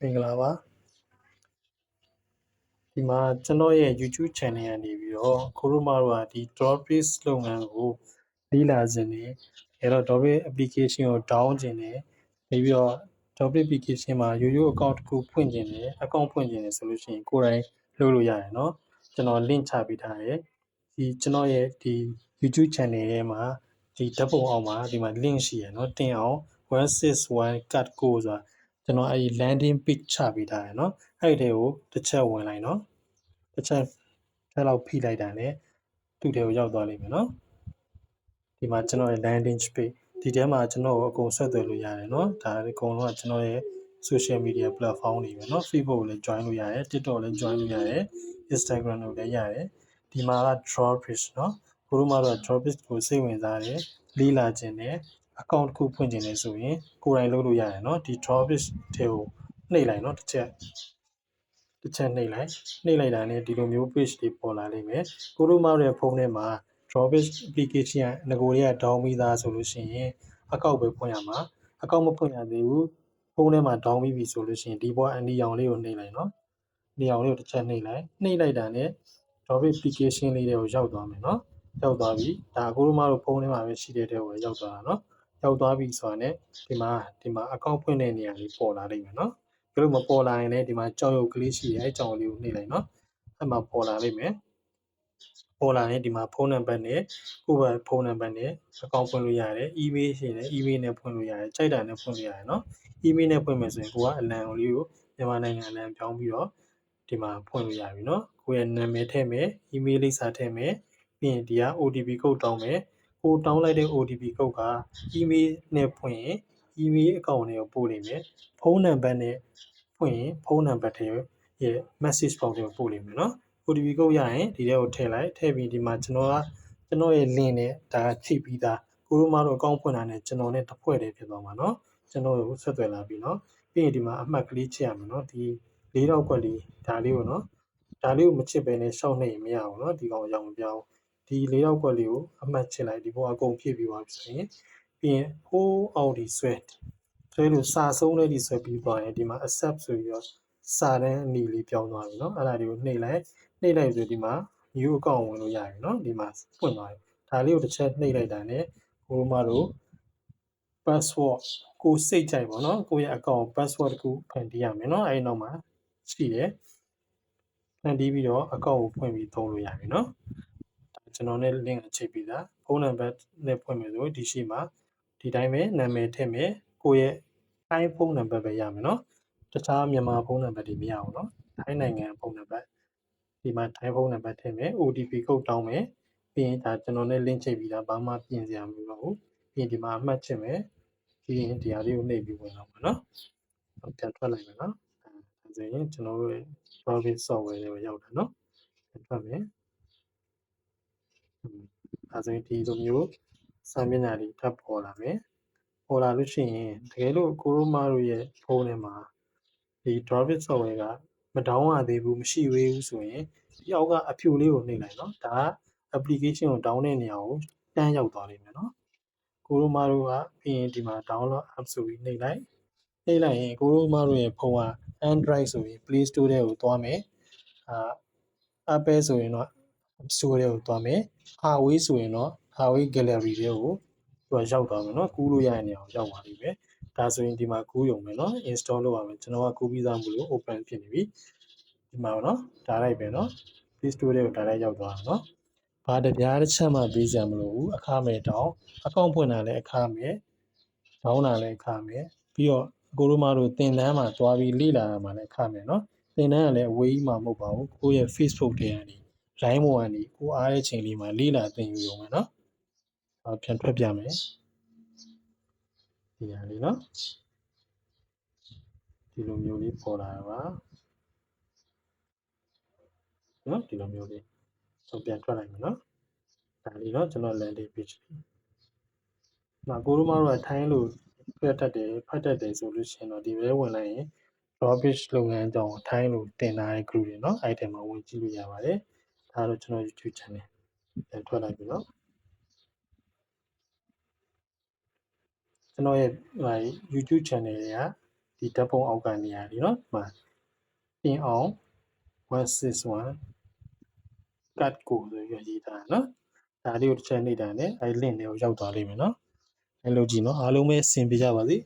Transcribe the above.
င်္ဂလာပါဒီမှာကျွန်တော်ရဲ့ YouTube channel ကနေပြီးတော့ကိုရိုမာတို့ကဒီ Dropbase လုပ်ငန်းကိုလေ့လာခြင်းနဲ့အဲ့တော့ Dropbase application ကို down ခြင်းနဲ့ပြီးတော့ Dropbase application မှာရိုးရိုး account တစ်ခုဖွင့်ခြင်းနဲ့ account ဖွင့်ခြင်းနဲ့ဆိုလို့ရှိရင်ကိုယ်တိုင်လုပ်လို့ရတယ်เนาะကျွန်တော် link ချပေးထားတယ်ဒီကျွန်တော်ရဲ့ဒီ YouTube channel ထဲမှာဒီဓာတ်ပုံအောက်မှာဒီမှာ link ရှိရเนาะတင်အောင်161 cut code ဆိုတာကျွန်တော်အဲ့ဒီ landing page ချပေးထားတယ်เนาะအဲ့ဒီကိုတစ်ချက်ဝင်လိုက်เนาะတစ်ချက်ထဲလောက်ဖိလိုက်တာနဲ့သူ့ထဲကိုရောက်သွားလိမ့်မယ်เนาะဒီမှာကျွန်တော်ရဲ့ landing page ဒီထဲမှာကျွန်တော်ကိုအကုန်ဆက်သွယ်လို့ရတယ်เนาะဒါအကုန်လုံးကကျွန်တော်ရဲ့ social media platform တွေပဲเนาะ Facebook ကိုလည်း join လို့ရတယ် TikTok ကိုလည်း join လို့ရတယ် Instagram ကိုလည်းရတယ်ဒီမှာက Dropbase เนาะကိုတို့မှတော့ Dropbase ကိုစိတ်ဝင်စားတယ်လေ့လာခြင်းနဲ့ account တစ်ခုဖွင့်ခြင်းနဲ့ဆိုရင်ကိုယ်တိုင်လုပ်လို့ရတယ်เนาะဒီ Dropbase ထဲကိုနှိပ်လိုက်เนาะတစ်ချက်နှိပ်လိုက်တာနဲ့ဒီလိုမျိုး page တွေပေါ်လာလိမ့်မယ်ကိုတို့မှရဲ့ဖုန်းထဲမှာ Dropbase application ကငကိုတွေက down ပြီးသားဆိုလို့ရှိရင် account ပဲဖွင့်ရမှာ account မဖွင့်ရသေးဘူးဖုန်းထဲမှာ down ပြီးပြီဆိုလို့ရှိရင်ဒီပေါ်အနီရောင်လေးကိုနှိပ်လိုက်เนาะနေအောင်လေးကိုတစ်ချက်နှိပ်လိုက်တာနဲ့ Dropbase application လေးတွေကိုရောက်သွားမယ်เนาะရောက်သွားပြီဒါကိုတို့မှတို့ဖုန်းထဲမှာပဲရှိတဲ့တဲ့ကိုရောက်သွားတာเนาะရောက်သွားပြီဆိုတာနဲ့ဒီမှာ account ဖွင့်တဲ့နေရာလေးပေါ်လာလိမ့်မယ်เนาะဘယ်လိုမပေါ်လာရင်လည်းဒီမှာကြောက်ရုပ်ကလေးရှိတယ်အဲကြောက်လေးကိုနှိပ်လိုက်เนาะအဲ့မှာပေါ်လာလိမ့်မယ်ပေါ်လာရင်ဒီမှာဖုန်းနံပါတ်နဲ့ကိုယ့်ဖုန်းနံပါတ်နဲ့ account ဖွင့်လို့ရတယ် email ရှိတယ် email နဲ့ဖွင့်လို့ရတယ်ကြိုက်တာနဲ့ဖွင့်လို့ရတယ်เนาะ email နဲ့ဖွင့်မယ်ဆိုရင်ကိုကအလံလေးကိုမြန်မာနိုင်ငံအလံပြောင်းပြီးတော့ဒီမှာဖွင့်လို့ရပြီเนาะကိုယ့်ရဲ့နာမည်ထည့်မယ် email လိပ်စာထည့်မယ်ပြီးရင်ဒီက OTP ကုတ်တောင်းမယ်ကိုတောင်းလိုက်တဲ့ OTP ကုတ်က email နဲ့ဖွင့်ရင် email account တွေကိုပို့လိမ့်မယ်ဖုန်းနံပါတ်နဲ့ဖွင့်ရင်ဖုန်းနံပါတ်တွေရဲ့ message box တွေကိုပို့လိမ့်မယ်เนาะ OTP ကုတ်ရရင်ဒီထဲကိုထည့်လိုက်ထည့်ပြီးဒီမှာကျွန်တော်ရဲ့ link နဲ့ဒါချိတ်ပြီးသားကိုတို့မှတော့ account ဖွင့်တာနဲ့ကျွန်တော်နဲ့တစ်ဖွဲ့တည်းဖြစ်သွားမှာเนาะကျွန်တော်ကိုဆက်သွယ်လာပြီเนาะပြီးရင်ဒီမှာအမှတ်ကလေးချစ်ရမယ်เนาะဒီ၄တော့ကွက်လေးဒါလေးကိုเนาะဒါလေးကိုမချစ်ဘဲနဲ့ရှောက်နေရင်မရဘူးเนาะဒီကောင်ရောက်မပြောင်းဒီ၄တော့ကွက်လေးကိုအမှတ်ချစ်လိုက်ဒီဘောအကုန်ဖြည့်ပြီးသွားပြီဆိုရင်ပြီးရင်ဟိုးအောက်ဒီဆွဲလို့စာဆုံးလေးဒီဆွဲပြီးသွားရင်ဒီမှာ accept ဆိုပြီးတော့စာတန်းအနီလေးပြောင်းသွားပြီเนาะအဲ့ဒါလေးကိုနှိပ်လိုက်ဆိုဒီမှာ new account ဝင်လို့ရပြီเนาะဒီမှာဖွင့်သွားပြီဒါလေးကိုတစ်ချက်နှိပ်လိုက်တာနဲ့ကိုတို့မတို့ password ကိုစိတ်ကြိုက်ပါเนาะကိုရဲ့ account password တခုဖန်တီးရမယ်เนาะအဲဒီနောက်မှာရှိတယ်ဖန်တီးပြီးတော့ account ကိုဖွင့်ပြီးသုံးလို့ရပြီเนาะကျွန်တော်နဲ့ link ချိတ်ပြီးသားဖုန်းနံပါတ်နဲ့ဖွင့်မယ်ဆိုဒီရှိမှာဒီတိုင်းပဲနာမည်ထည့်မယ်ကိုရဲ့ တိုင်းဖုန်းနံပါတ်ပဲရမယ်เนาะတခြားမြန်မာဖုန်းနံပါတ်တွေမရဘူးเนาะတိုင်းနိုင်ငံဖုန်းနံပါတ်ဒီမှာတိုင်းဖုန်းနံပါတ်ထည့်မယ် OTP ကုတ်တောင်းမယ်ပြီးရင်ဒါကျွန်တော်နဲ့ link ချိတ်ပြီးသားဘာမှပြင်စရာမလိုတော့ဘူးပြီးရင်ဒီမှာအမှတ်ချစ်မယ်ပြီးရင်ဒီဟာလေးကိုနှိပ်ပြီးဝင်တော့မှာเนาะပြန်ထွက်လိုက်မယ်เนาะဒါဆိုရင်ကျွန်တော်တို့ရဲ့ Dropbase software တွေကိုရောက်တာเนาะပြန်ထွက်မယ်ဒါဆိုရင်ဒီလိုမျိုးစာမျက်နှာတွေထပ်ပေါ်လာမယ်ပေါ်လာလို့ရှိရင်တကယ်လို့ကိုရိုမာတို့ရဲ့ဖုန်းထဲမှာဒီ Dropbase software ကမဒေါင်းရသေးဘူးမရှိသေးဘူးဆိုရင်ဒီအောက်ကအဖြူလေးကိုနှိပ်လိုက်เนาะဒါက application ကို down တဲ့နေရာကိုတန်းရောက်သွားလိမ့်မယ်เนาะကိုရိုမာတို့ကပြီးရင်ဒီမှာ download app ဆိုပြီးနှိပ်လိုက်ရင်ကိုရိုမာတို့ရဲ့ဖုန်းက Android ဆိုရင် Play Store ထဲကိုသွားမယ်Apple ဆိုရင်တော့ Store ထဲကိုသွားမယ် Huawei ဆိုရင်တော့ Huawei Gallery ထဲကိုသူကရောက်သွားမယ်เนาะကူးလို့ရတဲ့နေရာကိုရောက်သွားပြီပဲဒါဆိုရင်ဒီမှာကူးရုံပဲเนาะ install လုပ်ရမယ်ကျွန်တော်ကကူးပြီးသားမလို့ open ဖြစ်နေပြီဒီမှာเนาะဒါလိုက်ပဲเนาะ Play Store ထဲကိုဒါလိုက်ရောက်သွားတာเนาะဘာတပြားတစ်ချက်မှပေးစရာမလိုဘူးအခမဲ့တောင်းအကောင့်ဖွင့်တာလည်းအခမဲ့ဒေါင်းတာလည်းအခမဲ့ပြီးတော့ကိုတို့မတို့သင်တန်းမှာသွားပြီးလေ့လာရမှာလည်းအခမဲ့เนาะသင်တန်းကလည်းအဝေးကြီးမှာမဟုတ်ပါဘူးကိုယ့်ရဲ့ Facebook ထဲကနေ line ပေါ်ကနေကိုအားတဲ့ချိန်လေးမှာလေ့လာသင်ယူရုံပဲเนาะပြန်ထွက်ပြမယ်ဒီဟာလေးเนาะဒီလိုမျိုးလေးပေါ်လာပါเนาะဒီလိုမျိုးလေးပြန်ထွက်လိုက်မယ်เนาะဒါလေးเนาะကျွန်တော် landing page ကိုတို့မတို့ကထိုင်းလို့ဖတ်တတ်တယ်ဆိုလို့ရှိရင်တော့ဒီဘက်ဝင်လိုက်ရင် Dropbase လုပ်ငန်းအကြောင်းကိုထိုင်းလို့တင်ထားတဲ့ group တွေเนาะအဲ့ဒီမှာဝင်ကြည့်လို့ရပါတယ်ဒါတော့ကျွန်တော် YouTube channel ပြန်ထွက်လိုက်ပြီเนาะကျွန်တော်ရဲ့YouTube channel တွေက ဒီဓာတ်ပုံအောက်ကနေရတယ်เนาะဒီမှာတင်အောင်161 cut ကိုဆိုပြီးရေးထားတာเนาะဒါလေးကိုတစ်ချက်နှိပ်တာနဲ့အဲ link တွေကိုရောက်သွားလိမ့်မယ်เนาะအဲလိုကြည့်เนาะအားလုံးပဲအဆင်ပြေကြပါစေ